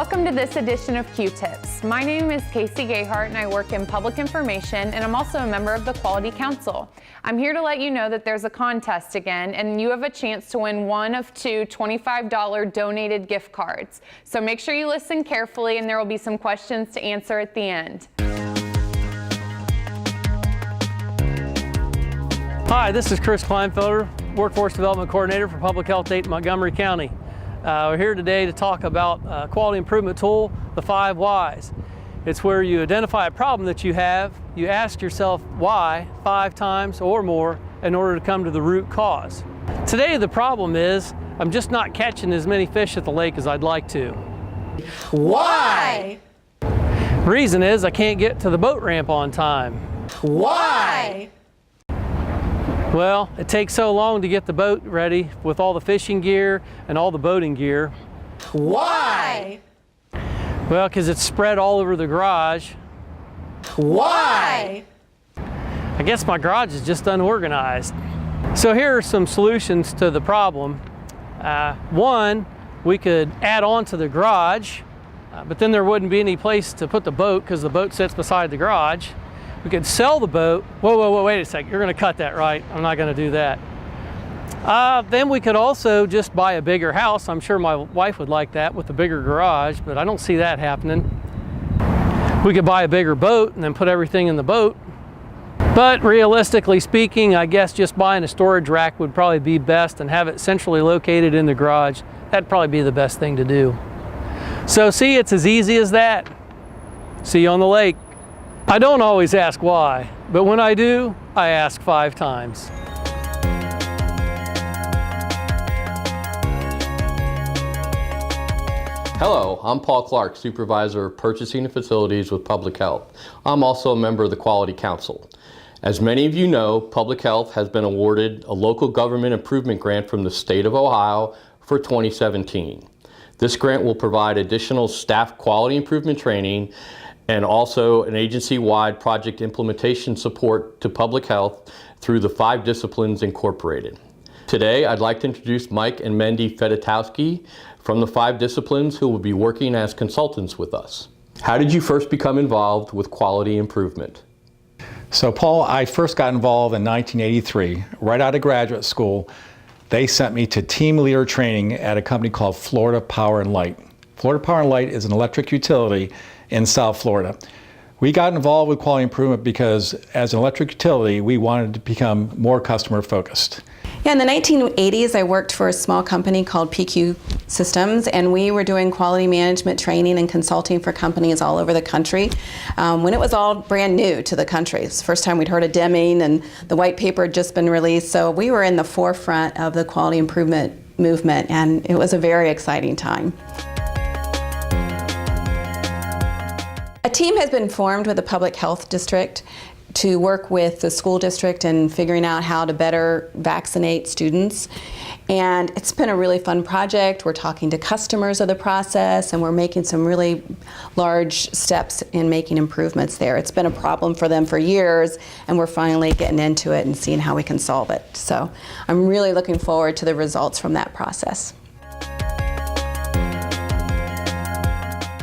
Welcome to this edition of QTIPS. My name is Casey Gayhart and I work in public information, and I'm also a member of the Quality Council. I'm here to let you know that there's a contest again and you have a chance to win one of two $25 donated gift cards. So make sure you listen carefully and there will be some questions to answer at the end. Hi, this is Chris Kleinfelder, Workforce Development Coordinator for Public Health 8 in Montgomery County. We're here today to talk about a quality improvement tool, the 5 whys. It's where you identify a problem that you have, you ask yourself why 5 times or more in order to come to the root cause. Today the problem is I'm just not catching as many fish at the lake as I'd like to. Why? Reason is I can't get to the boat ramp on time. Why? Well, it takes so long to get the boat ready with all the fishing gear and all the boating gear. Why? Well, because it's spread all over the garage. Why? I guess my garage is just unorganized. So here are some solutions to the problem. One, we could add on to the garage, but then there wouldn't be any place to put the boat because the boat sits beside the garage. We could sell the boat. Whoa, wait a second. You're going to cut that, right? I'm not going to do that. Then we could also just buy a bigger house. I'm sure my wife would like that with a bigger garage, but I don't see that happening. We could buy a bigger boat and then put everything in the boat. But realistically speaking, I guess just buying a storage rack would probably be best and have it centrally located in the garage. That'd probably be the best thing to do. So see, it's as easy as that. See you on the lake. I don't always ask why, but when I do, I ask 5 times. Hello, I'm Paul Clark, Supervisor of Purchasing and Facilities with Public Health. I'm also a member of the Quality Council. As many of you know, Public Health has been awarded a local government improvement grant from the state of Ohio for 2017. This grant will provide additional staff quality improvement training and also an agency-wide project implementation support to public health through the 5 disciplines incorporated. Today, I'd like to introduce Mike and Mendy Fedotowski from the 5 disciplines who will be working as consultants with us. How did you first become involved with quality improvement? So Paul, I first got involved in 1983, right out of graduate school. They sent me to team leader training at a company called Florida Power and Light. Florida Power and Light is an electric utility in South Florida. We got involved with quality improvement because as an electric utility, we wanted to become more customer focused. Yeah, in the 1980s, I worked for a small company called PQ Systems, and we were doing quality management training and consulting for companies all over the country when it was all brand new to the country. It's the first time we'd heard of Deming, and the white paper had just been released, so we were in the forefront of the quality improvement movement, and it was a very exciting time. A team has been formed with the public health district to work with the school district in figuring out how to better vaccinate students. And it's been a really fun project. We're talking to customers of the process, and we're making some really large steps in making improvements there. It's been a problem for them for years, and we're finally getting into it and seeing how we can solve it. So I'm really looking forward to the results from that process.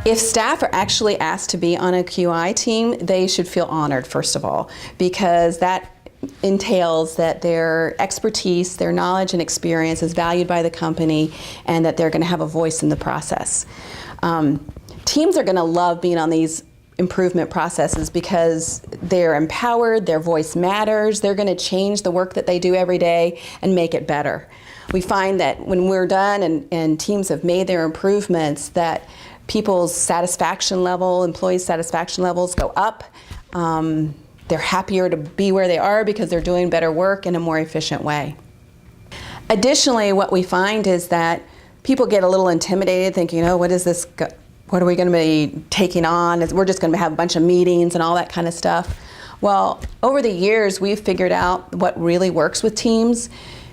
If staff are actually asked to be on a QI team, they should feel honored, first of all, because that entails that their expertise, their knowledge and experience is valued by the company, and that they're going to have a voice in the process. Teams are going to love being on these improvement processes because they're empowered, their voice matters, they're going to change the work that they do every day and make it better. We find that when we're done and teams have made their improvements, that people's satisfaction level, employees' satisfaction levels go up. They're happier to be where they are because they're doing better work in a more efficient way. Additionally, what we find is that people get a little intimidated thinking, oh, what are we going to be taking on? We're just going to have a bunch of meetings and all that kind of stuff. Well, over the years, we've figured out what really works with teams.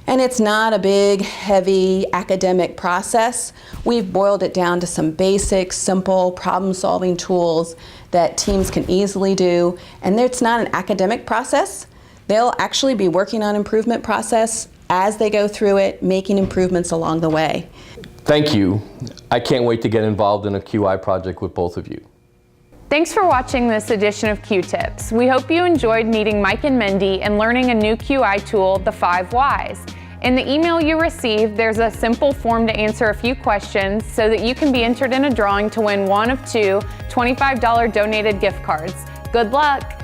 And it's not a big, heavy academic process. We've boiled it down to some basic, simple problem-solving tools that teams can easily do. And it's not an academic process. They'll actually be working on improvement process as they go through it, making improvements along the way. Thank you. I can't wait to get involved in a QI project with both of you. Thanks for watching this edition of QTIPS. We hope you enjoyed meeting Mike and Mindy and learning a new QI tool, the 5 Whys. In the email you received, there's a simple form to answer a few questions so that you can be entered in a drawing to win one of 2 $25 donated gift cards. Good luck!